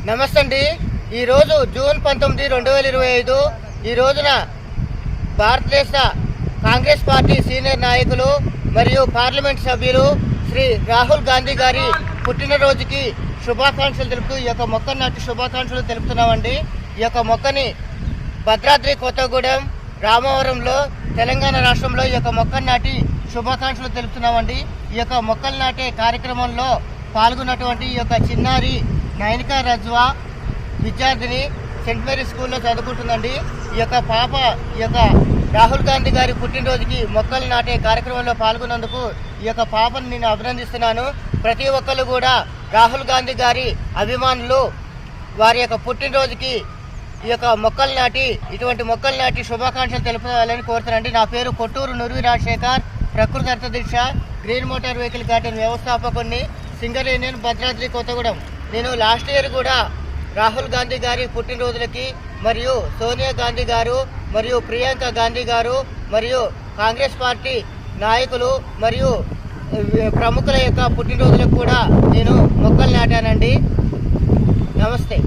నమస్తే అండి. ఈరోజు జూన్ 19, 2025 ఈ రోజున భారతదేశ కాంగ్రెస్ పార్టీ సీనియర్ నాయకులు మరియు పార్లమెంట్ సభ్యులు శ్రీ రాహుల్ గాంధీ గారి పుట్టినరోజుకి శుభాకాంక్షలు తెలుపుతూ ఈ యొక్క మొక్కను నాటి శుభాకాంక్షలు తెలుపుతున్నామండి. ఈ యొక్క మొక్కని భద్రాద్రి కొత్తగూడెం రామవరంలో తెలంగాణ రాష్ట్రంలో ఈ యొక్క మొక్కను నాటి శుభాకాంక్షలు తెలుపుతున్నామండి. ఈ యొక్క మొక్కలు నాటే కార్యక్రమంలో పాల్గొన్నటువంటి ఈ యొక్క చిన్నారి నైనికా రజ్వా విద్యార్థిని సెంట్ మేరీ స్కూల్లో చదువుకుంటుందండి. ఈ యొక్క పాప ఈ యొక్క రాహుల్ గాంధీ గారి పుట్టినరోజుకి మొక్కలు నాటే కార్యక్రమంలో పాల్గొన్నందుకు ఈ యొక్క పాపను నేను అభినందిస్తున్నాను. ప్రతి ఒక్కరు కూడా రాహుల్ గాంధీ గారి అభిమానులు వారి యొక్క పుట్టినరోజుకి ఈ యొక్క మొక్కలు నాటి ఇటువంటి మొక్కలు నాటి శుభాకాంక్షలు తెలుపాలని కోరుతానండి. నా పేరు కొట్టూరు నుర్వి రాజశేఖర్, ప్రకృతి అర్థ దీక్ష గ్రీన్ మోటార్ వెహికల్ గార్డెన్ వ్యవస్థాపకుడిని, సింగర్ యూనియన్ భద్రాద్రి కొత్తగూడెం. నేను లాస్ట్ ఇయర్ కూడా రాహుల్ గాంధీ గారి పుట్టినరోజులకి మరియు సోనియా గాంధీ గారు మరియు ప్రియాంక గాంధీ గారు మరియు కాంగ్రెస్ పార్టీ నాయకులు మరియు ప్రముఖుల యొక్క పుట్టినరోజులకు కూడా నేను మొక్కలు నాటానండి. నమస్తే.